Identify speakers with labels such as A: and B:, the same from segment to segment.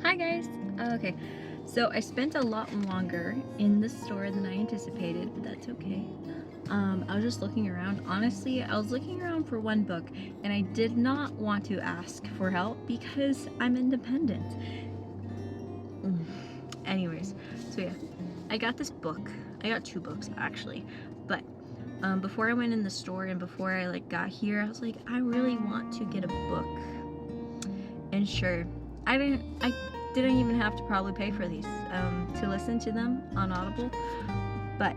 A: Hi guys! Okay, so I spent a lot longer in the store than I anticipated, but that's okay. I was just looking around. Honestly, I was looking around for one book and I did not want to ask for help because I'm independent. Anyways, so yeah, I got this book. I got two books actually, but before I went in the store and before I got here, I was like, I really want to get a book. And sure, I didn't even have to probably pay for these to listen to them on Audible, but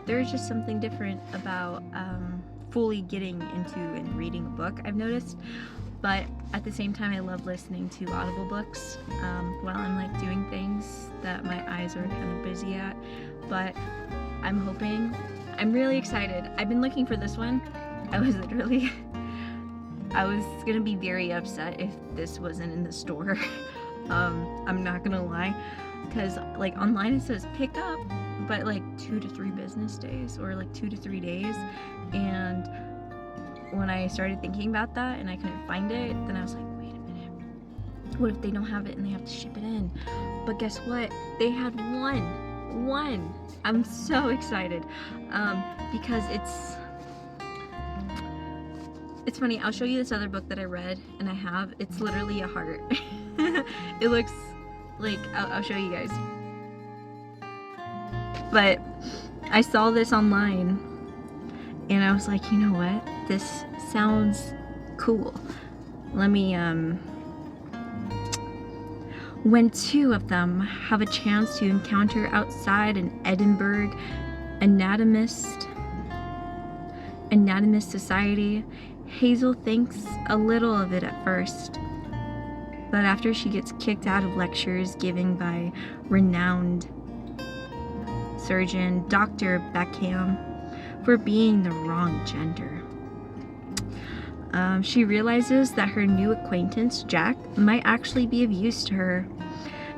A: there's just something different about fully getting into and reading a book, I've noticed. But at the same time, I love listening to Audible books while I'm doing things that my eyes are kind of busy at. But I'm really excited. I've been looking for this one. I was gonna be very upset if this wasn't in the store. I'm not gonna lie, because online it says pick up, but 2 to 3 business days or 2 to 3 days. And when I started thinking about that and I couldn't find it, then I was like, wait a minute, what if they don't have it and they have to ship it in? But guess what? They had one. I'm so excited because it's funny. I'll show you this other book that I read and I have. It's literally a heart. It looks like, I'll show you guys. But I saw this online and I was like, you know what? This sounds cool. Let me, when two of them have a chance to encounter outside an Edinburgh anatomist society, Hazel thinks a little of it at first, but after she gets kicked out of lectures given by renowned surgeon Dr. Beckham for being the wrong gender, she realizes that her new acquaintance Jack might actually be of use to her.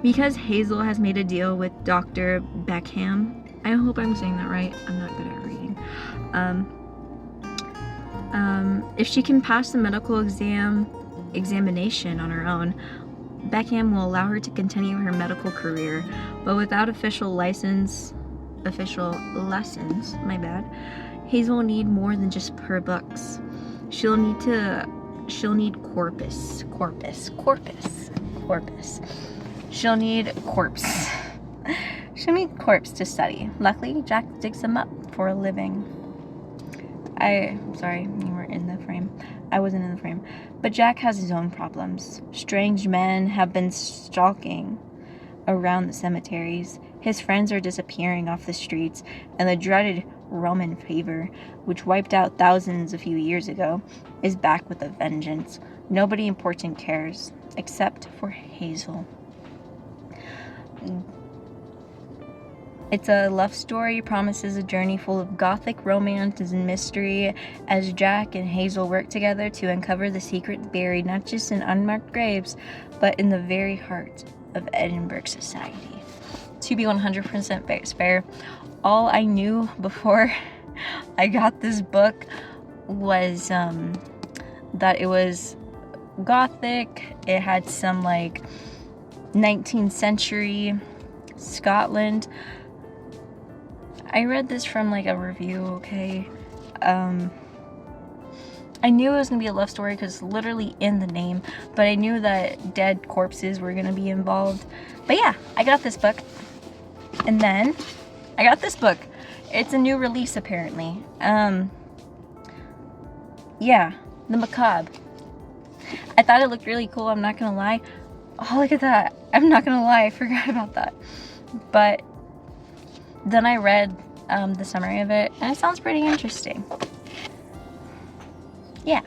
A: Because Hazel has made a deal with Dr. Beckham, I hope I'm saying that right, I'm not good at reading, if she can pass the medical examination on her own, Beckham will allow her to continue her medical career, but without official lessons, Hazel will need more than just her books. She'll need corpus. She'll need corpse. She'll need corpse to study. Luckily, Jack digs them up for a living. Sorry, you weren't in the frame. I wasn't in the frame. But Jack has his own problems. Strange men have been stalking around the cemeteries. His friends are disappearing off the streets, and the dreaded Roman fever, which wiped out thousands a few years ago, is back with a vengeance. Nobody important cares, except for Hazel. It's a love story, promises a journey full of gothic romance and mystery as Jack and Hazel work together to uncover the secrets buried not just in unmarked graves, but in the very heart of Edinburgh society. To be 100% fair, all I knew before I got this book was that it was gothic. It had some 19th century Scotland. I read this from a review, okay? I knew it was gonna be a love story because it's literally in the name, but I knew that dead corpses were gonna be involved. But yeah, I got this book. And then I got this book. It's a new release apparently. Yeah, The Macabre. I thought it looked really cool, I'm not gonna lie. Oh, look at that. I'm not gonna lie, I forgot about that. But then I read the summary of it, and it sounds pretty interesting. Yeah,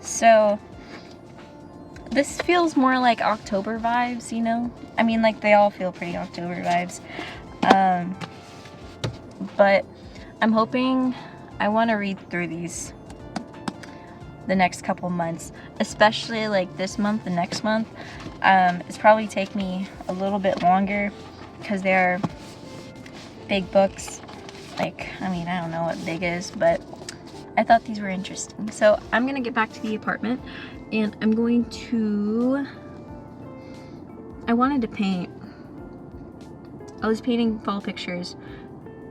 A: so this feels more like October vibes, you know? I mean, they all feel pretty October vibes. But I'm hoping, I want to read through these the next couple months, especially this month and next month. It's probably take me a little bit longer because they're big books. I don't know what big is, but I thought these were interesting. So I'm gonna get back to the apartment And I'm going to, I wanted to paint. I was painting fall pictures,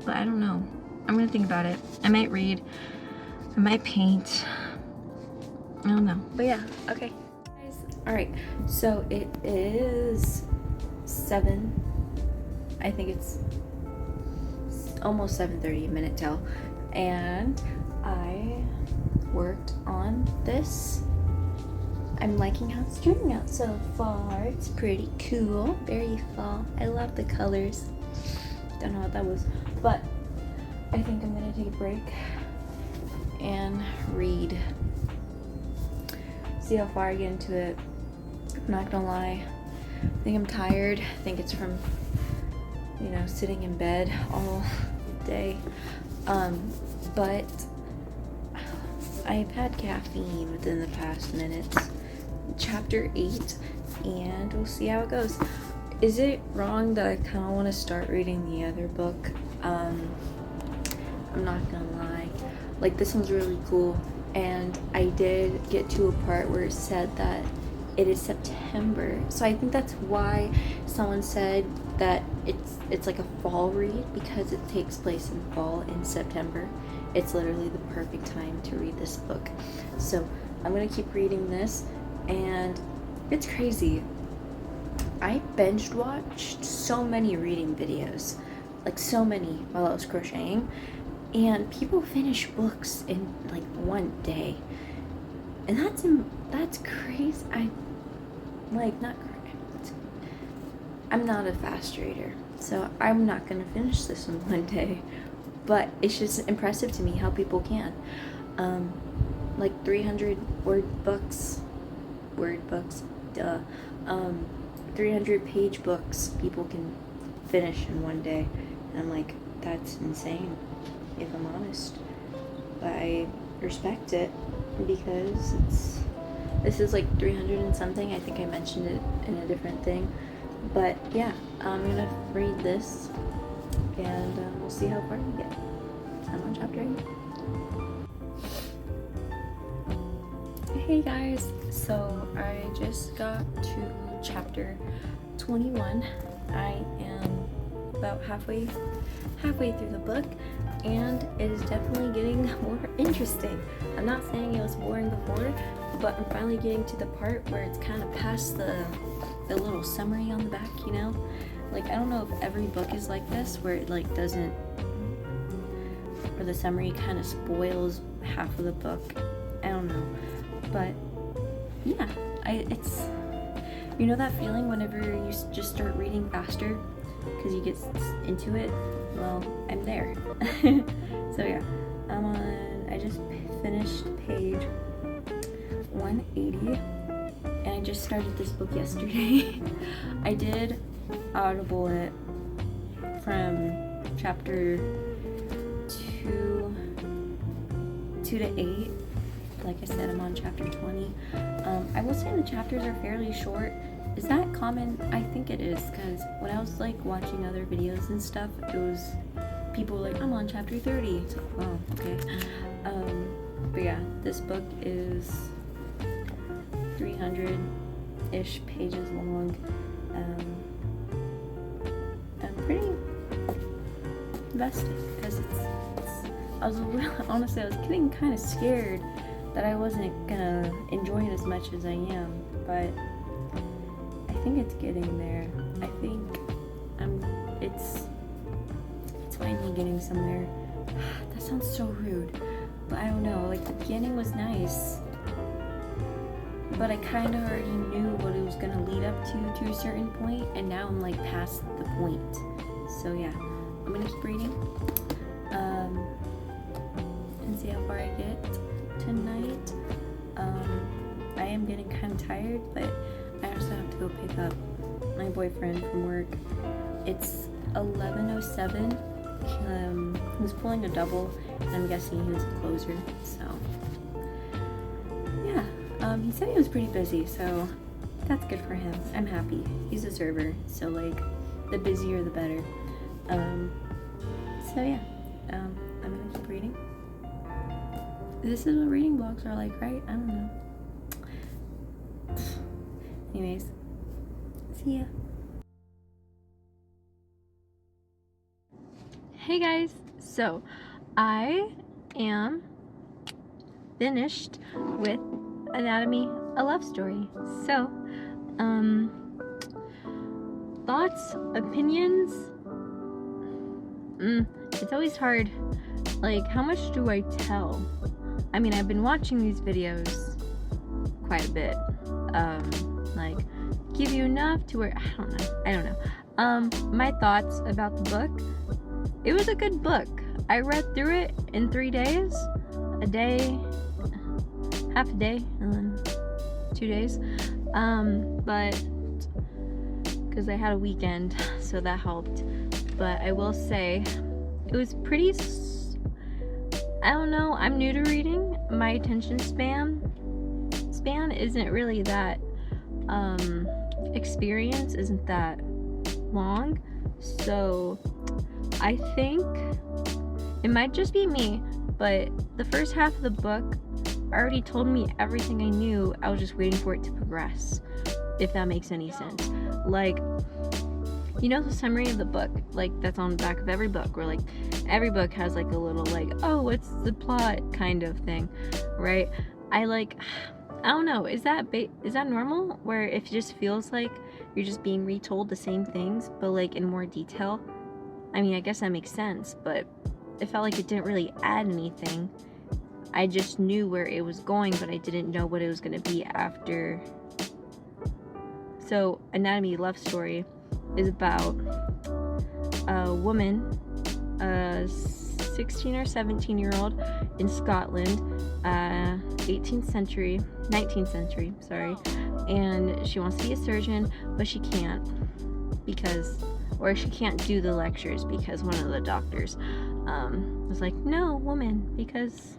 A: but I don't know. I'm gonna think about it. I might read, I might paint. I don't know, but yeah, okay. Guys, all right, so it is 7, I think it's almost 7:30, minute till, and I worked on this. I'm liking how it's turning out so far. It's pretty cool, very fall. I love the colors. Don't know what that was, but I think I'm gonna take a break and read. See how far I get into it. I'm not gonna lie, I think I'm tired. I think it's from, you know, sitting in bed all day. But I've had caffeine within the past minutes. Chapter 8, and we'll see how it goes. Is it wrong that I kind of want to start reading the other book? I'm not gonna lie, like, this one's really cool, and I did get to a part where it said that it is September, so I think that's why someone said that it's like a fall read, because it takes place in fall in September. It's literally the perfect time to read this book. So I'm gonna keep reading this, and it's crazy. I binge watched so many reading videos, like so many, while I was crocheting, and people finish books in like one day, and that's crazy. I'm not a fast reader, so I'm not gonna finish this in one day, but it's just impressive to me how people can. Like 300 word books, 300 page books people can finish in one day, and I'm like, that's insane, if I'm honest. But I respect it, because this is like 300 and something. I think I mentioned it in a different thing, but yeah, I'm gonna read this, and we'll see how far we get. I'm on chapter 8. Hey guys, so I just got to chapter 21. I am about halfway through the book, and it is definitely getting more interesting. I'm not saying it was boring before, but I'm finally getting to the part where it's kind of past the little summary on the back, you know? Like, I don't know if every book is like this, where it like doesn't, where the summary kind of spoils half of the book. I don't know, but yeah, it's, you know that feeling whenever you just start reading faster because you get into it? Well, I'm there. So yeah, I just finished page 180, and I just started this book yesterday. I did Audible it from chapter 2 to 8. Like I said, I'm on chapter 20. I will say the chapters are fairly short. Is that common? I think it is, because when I was like watching other videos and stuff, it was people like, I'm on chapter 30. It's like, oh, okay. But yeah, this book is 300-ish pages long. I'm pretty invested, because honestly, I was getting kind of scared that I wasn't gonna enjoy it as much as I am, but I think it's getting there. I think it's finally getting somewhere. That sounds so rude, but I don't know, like the beginning was nice, but I kind of already knew what it was gonna lead up to a certain point, and now I'm like past the point. So yeah, I'm gonna keep reading, and see how far I get tonight. I am getting kind of tired, but I also have to go pick up my boyfriend from work. It's 11:07. He was pulling a double, and I'm guessing he was a closer. So yeah, he said he was pretty busy, so that's good for him. I'm happy. He's a server, so like the busier the better. So yeah, I'm gonna keep reading. This is what reading vlogs are like, right? I don't know. Anyways, see ya. Hey guys, so I am finished with Anatomy, a Love Story. So, thoughts, opinions, it's always hard. Like, how much do I tell? I mean, I've been watching these videos quite a bit. Like, give you enough to where, I don't know. My thoughts about the book. It was a good book. I read through it in 3 days. A day, half a day, and then 2 days. But, because I had a weekend, so that helped. But I will say, it was pretty, I don't know, I'm new to reading. My attention span isn't really that, experience isn't that long. So, I think it might just be me, but the first half of the book already told me everything I knew. I was just waiting for it to progress, if that makes any sense. Like, you know the summary of the book, like, that's on the back of every book, where, like, every book has, like, a little, like, oh, what's the plot kind of thing, right? I don't know, is that normal, where it just feels like you're just being retold the same things, but, like, in more detail? I mean, I guess that makes sense, but it felt like it didn't really add anything. I just knew where it was going, but I didn't know what it was going to be after. So, Anatomy Love Story is about a woman, a 16 or 17-year-old in Scotland, 19th century, sorry, and she wants to be a surgeon, but she can't or she can't do the lectures because one of the doctors was like, no, woman, because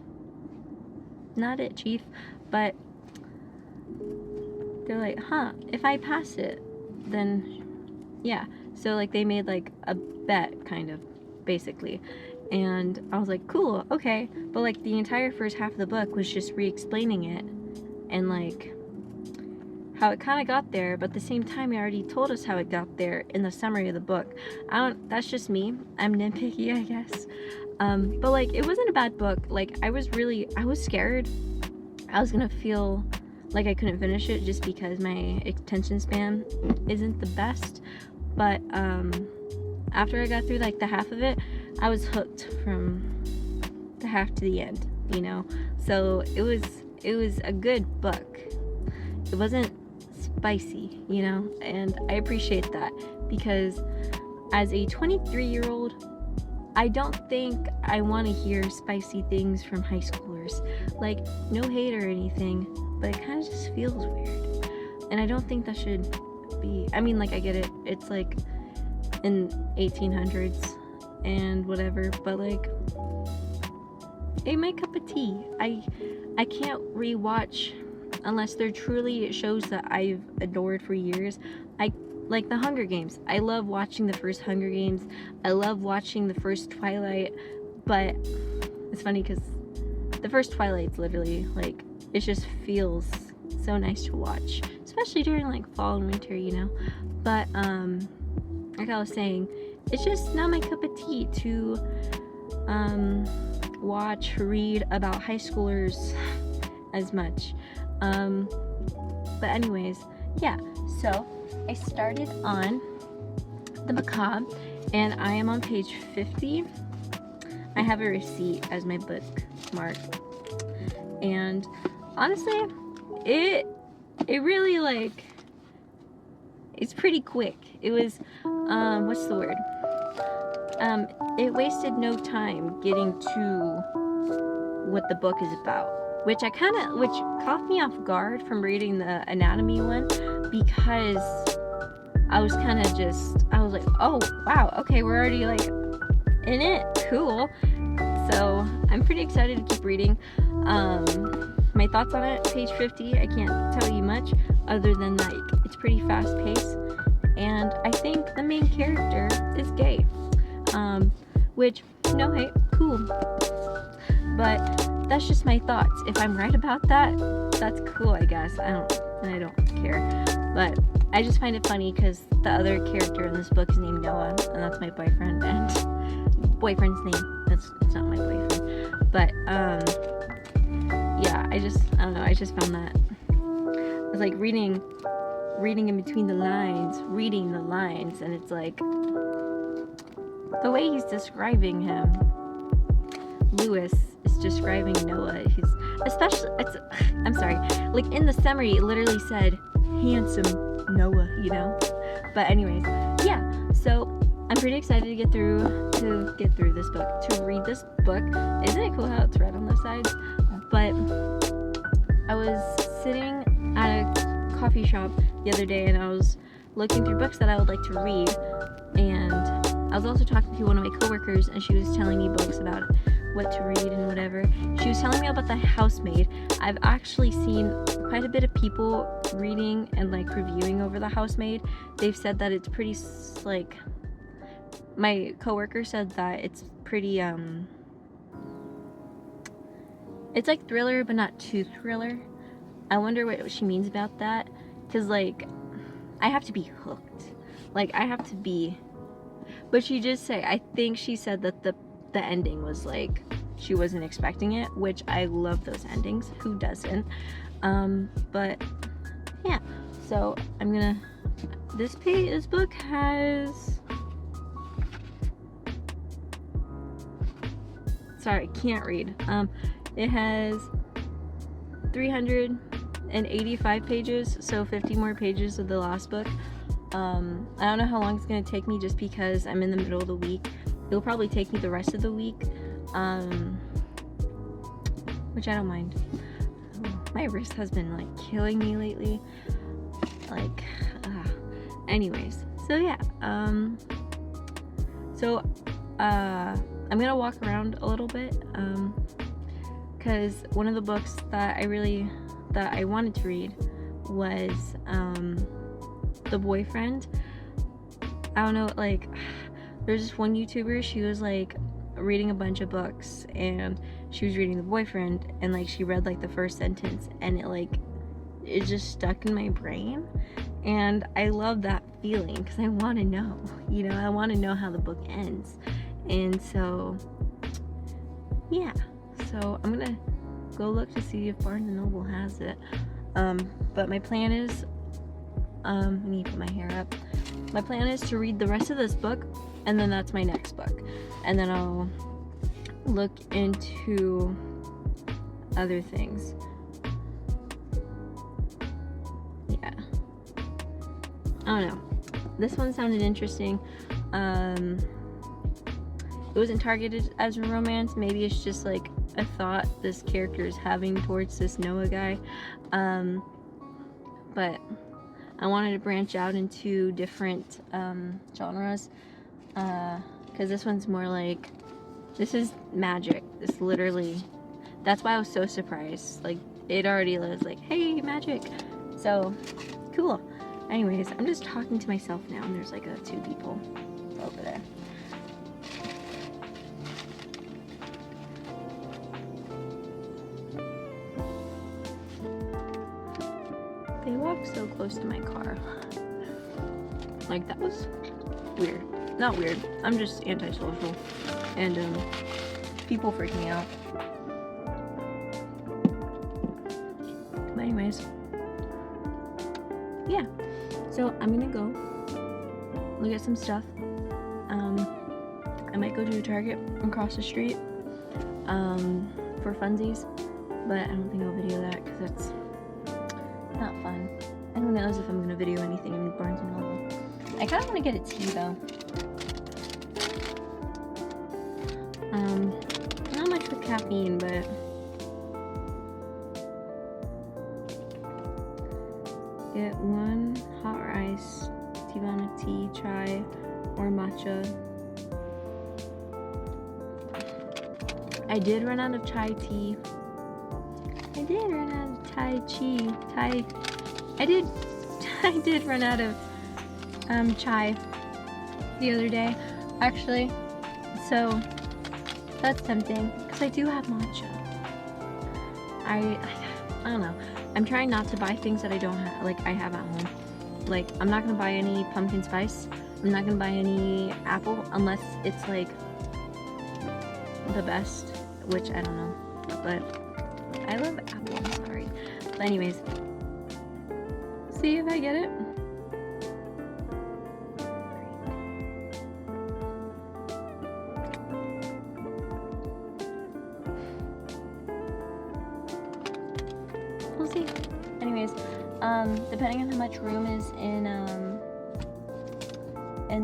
A: not it, chief. But they're like, if I pass it, then yeah. So, like, they made, like, a bet, kind of, basically. And I was like, cool, okay. But, like, the entire first half of the book was just re-explaining it and, like, how it kind of got there, but at the same time, it already told us how it got there in the summary of the book. That's just me. I'm nitpicky, I guess. But, like, it wasn't a bad book. Like, I was scared. I was gonna feel like I couldn't finish it just because my attention span isn't the best. But, after I got through, like, the half of it, I was hooked from the half to the end, you know? So, it was a good book. It wasn't spicy, you know? And I appreciate that, because as a 23-year-old, I don't think I want to hear spicy things from high schoolers. Like, no hate or anything, but it kind of just feels weird. And I don't think that should be, I mean, like, I get it. It's, like, in 1800s and whatever, but, like, ain't my cup of tea. I can't rewatch unless they're truly shows that I've adored for years. Like the Hunger Games. I love watching the first Hunger Games. I love watching the first Twilight. But it's funny because the first Twilight's literally, like, it just feels so nice to watch. Especially during, like, fall and winter, you know? But, like I was saying, it's just not my cup of tea to, read about high schoolers as much. But anyways, yeah, so I started on the macabre, and I am on page 50. I have a receipt as my bookmark, and honestly, it really, like, it's pretty quick. It was, what's the word? It wasted no time getting to what the book is about. Which caught me off guard from reading the anatomy one, because I was like, oh, wow, okay, we're already, like, in it, cool. So, I'm pretty excited to keep reading. My thoughts on it, page 50, I can't tell you much, other than, like, it's pretty fast-paced, and I think the main character is gay. Which, no hate, cool. But that's just my thoughts. If I'm right about that, that's cool, I guess. I don't care. But I just find it funny because the other character in this book is named Noah, and that's my boyfriend, and boyfriend's name. It's not my boyfriend. But yeah, I don't know, I just found that it's like reading in between the lines, reading the lines, and it's like the way he's describing him. Lewis is describing Noah. He's especially, I'm sorry, like in the summary it literally said handsome Noah, you know. But anyways, yeah, so I'm pretty excited to get through this book, to read this book. Isn't it cool how it's red on the sides? But I was sitting at a coffee shop the other day and I was looking through books that I would like to read, and I was also talking to one of my coworkers, and she was telling me books about what to read and whatever. She was telling me about The Housemaid. I've actually seen quite a bit of people reading and like reviewing over The Housemaid. They've said that it's pretty, like, my coworker said that it's pretty it's like thriller but not too thriller. I wonder what she means about that, because like I have to be hooked, like I have to be. But she did say, I think she said that the ending was like she wasn't expecting it, which I love those endings. Who doesn't? But yeah, so I'm gonna, this book has, sorry, I can't read. It has 385 pages, so 50 more pages of the last book. I don't know how long it's gonna take me, just because I'm in the middle of the week. It'll probably take me the rest of the week, which I don't mind. My wrist has been like killing me lately. Like, anyways, so yeah. I'm gonna walk around a little bit, because one of the books that I wanted to read was The Boyfriend. I don't know, like, there's this one YouTuber, she was like reading a bunch of books and she was reading The Boyfriend, and like she read like the first sentence and it just stuck in my brain, and I love that feeling because I want to know, you know, I want to know how the book ends. And so yeah, so I'm gonna go look to see if Barnes & Noble has it. But my plan is, let me put my hair up. My plan is to read the rest of this book, and then that's my next book. And then I'll look into other things. Yeah. I don't know. This one sounded interesting. It wasn't targeted as a romance. Maybe it's just like a thought this character is having towards this Noah guy. But I wanted to branch out into different genres, because this one's more like, this is magic. This literally, that's why I was so surprised. Like, it already was like, hey, magic. So cool. Anyways, I'm just talking to myself now, and there's like two people over there. They walked so close to my car. Like, that was weird. Not weird. I'm just antisocial. And, people freak me out. But anyways. Yeah. So, I'm gonna go look at some stuff. I might go to Target across the street, for funsies. But I don't think I'll video that, because that's not fun. And who knows if I'm gonna video anything in Barnes & Noble. I kind of want to get a tea though. Not much with caffeine, but get one hot or iced Tivana tea, chai, or matcha. I did run out of chai tea. I did run out of I did run out of chai the other day, actually. So that's tempting, because I do have matcha. I don't know. I'm trying not to buy things that I don't have, like I have at home. like, I'm not gonna buy any pumpkin spice. I'm not gonna buy any apple unless it's like the best, which I don't know, but I love apple, I'm sorry. But anyways, see if I get it. We'll see. Anyways, depending on how much room is in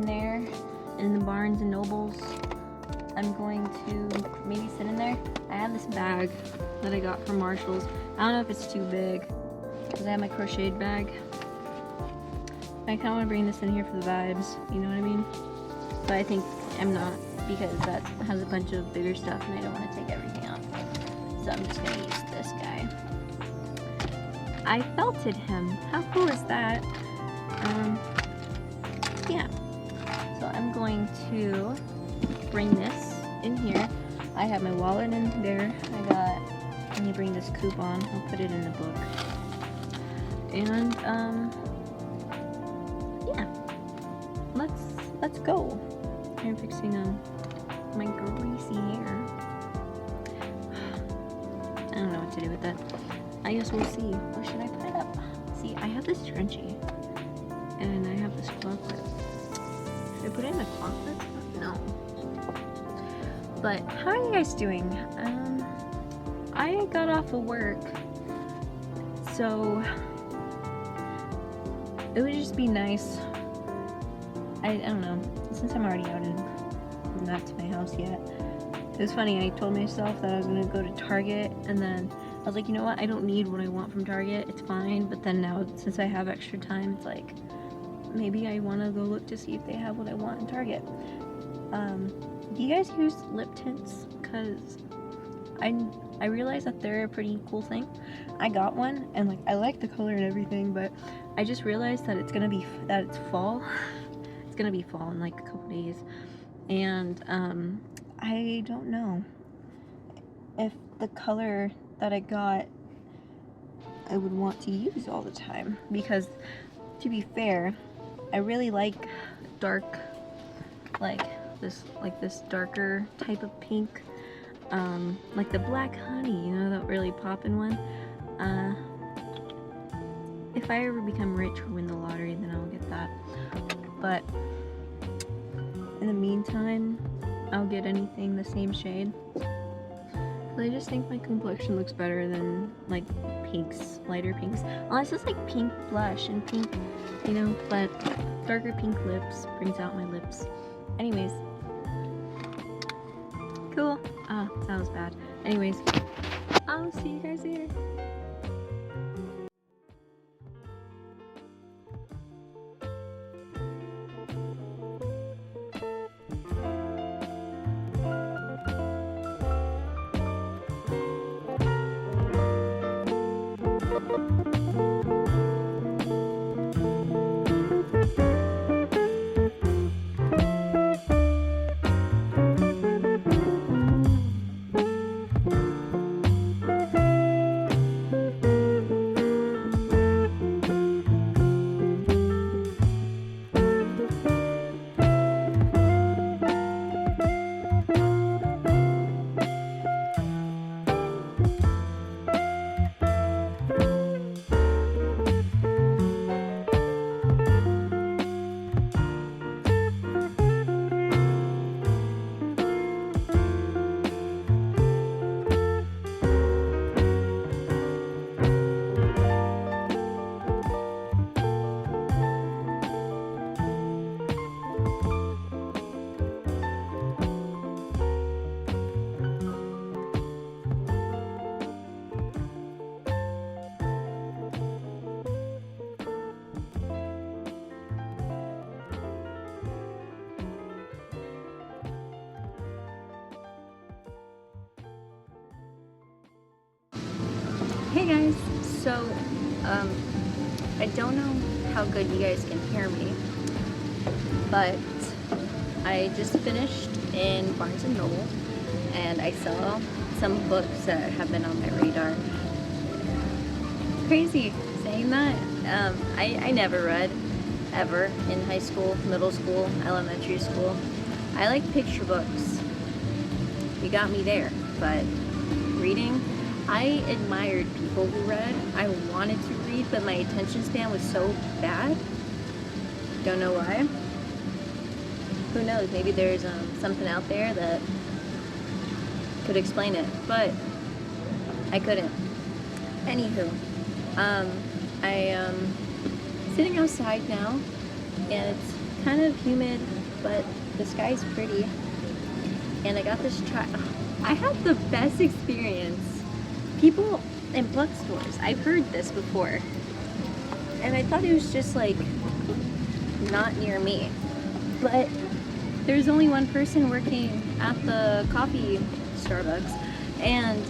A: there, in the Barnes and Nobles, I'm going to maybe sit in there. I have this bag that I got from Marshall's. I don't know if it's too big, because I have my crocheted bag. I kind of want to bring this in here for the vibes, you know what I mean? But I think I'm not, because that has a bunch of bigger stuff and I don't want to take everything out. So I'm just going to use this guy. I felted him. How cool is that? Yeah. So I'm going to bring this in here. I have my wallet in there. Let me bring this coupon. I'll put it in the book. And yeah. Let's go. I'm fixing my greasy hair. I don't know what to do with that. I guess we'll see. Where should I put it up? See, I have this scrunchie. And I have this claw clip. Should I put it in the claw clip? No. But how are you guys doing? I got off of work. So it would just be nice. I don't know. Since I'm already out and not to my house yet. It was funny, I told myself that I was gonna go to Target, and then I was like, you know what, I don't need what I want from Target, it's fine. But then now, since I have extra time, it's like, maybe I wanna go look to see if they have what I want in Target. Do you guys use lip tints? Cause I realized that they're a pretty cool thing. I got one, and like, I like the color and everything, but I just realized that it's fall. It's gonna be fall in like a couple days. And I don't know if the color that I got I would want to use all the time, because to be fair, I really like dark, like this darker type of pink, like the black honey, you know, that really poppin' one. If I ever become rich or win the lottery, then I'll get that. But in the meantime, I'll get anything the same shade. I just think my complexion looks better than like pinks, lighter pinks. Unless it's like pink blush and pink, you know, but darker pink lips brings out my lips. Anyways. Cool. Ah, that was bad. Anyways, I'll see you guys later. Hey guys, so I don't know how good you guys can hear me, but I just finished in Barnes and Noble, and I saw some books that have been on my radar. Crazy saying that. I never read, ever in high school, middle school, elementary school. I like picture books. You got me there. But reading, I admired people who read. I wanted to read, but my attention span was so bad. Don't know why. Who knows? Maybe there's something out there that could explain it, but I couldn't. Anywho, I am sitting outside now, and it's kind of humid, but the sky's pretty. And I got this I had the best experience. People in bookstores, I've heard this before, and I thought it was just like not near me, but there's only one person working at the coffee Starbucks, and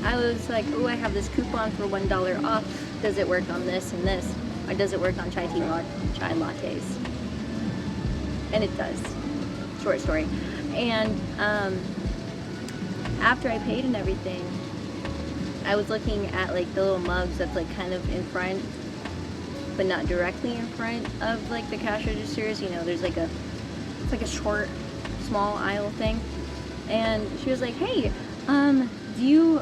A: I was like, oh, I have this coupon for $1 off. Does it work on this and this? Or does it work on chai lattes? And it does. Short story. And after I paid and everything, I was looking at like the little mugs that's like kind of in front, but not directly in front of like the cash registers. You know, there's like it's like a short, small aisle thing. And she was like, hey, do you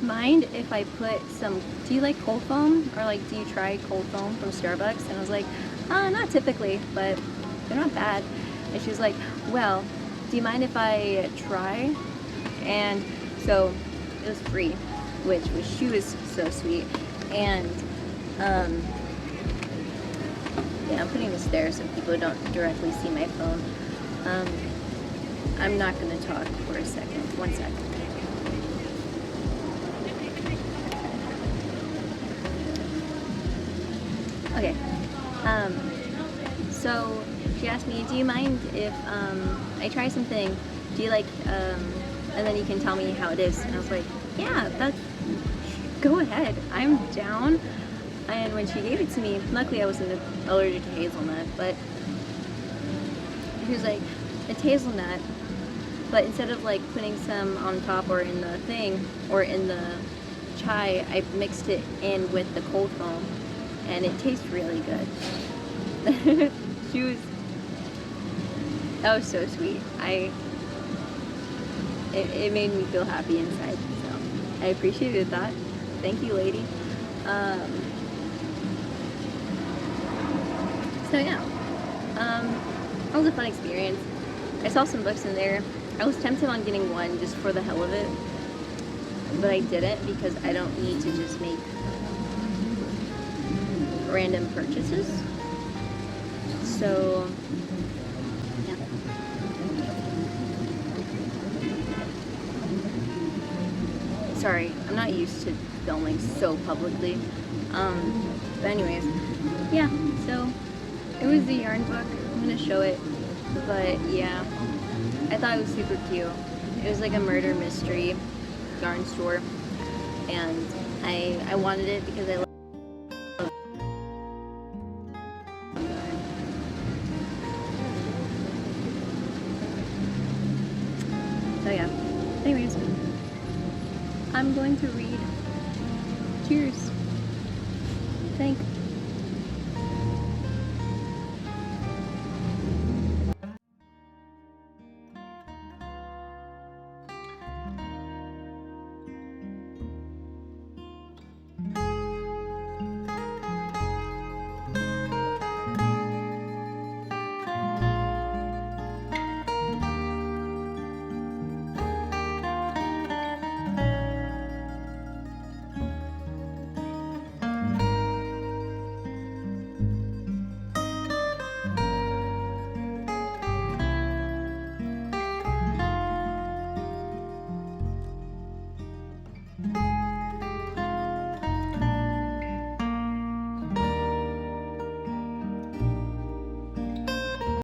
A: mind if I put do you like cold foam? Or like, do you try cold foam from Starbucks? And I was like, not typically, but they're not bad. And she was like, well, do you mind if I try? And so it was free, which she was so sweet. And yeah, I'm putting this there so people don't directly see my phone. I'm not gonna talk for a second. One second. Okay. So she asked me, do you mind if I try something? Do you like, and then you can tell me how it is. And I was like, yeah, go ahead. I'm down. And when she gave it to me, luckily I wasn't allergic to hazelnut, but she was like, it's hazelnut, but instead of like putting some on top or in the thing, or in the chai, I mixed it in with the cold foam, and it tastes really good. That was so sweet. It made me feel happy inside, so I appreciated that. Thank you, lady. So yeah, that was a fun experience. I saw some books in there. I was tempted on getting one just for the hell of it, but I didn't because I don't need to just make random purchases. So yeah. Sorry, I'm not used to filming so publicly. But anyways, yeah, so it was the yarn book. I'm gonna show it, but yeah, I thought it was super cute. It was like a murder mystery yarn store, and I wanted it because I love. So yeah, anyways, I'm going to read. Cheers. Thanks.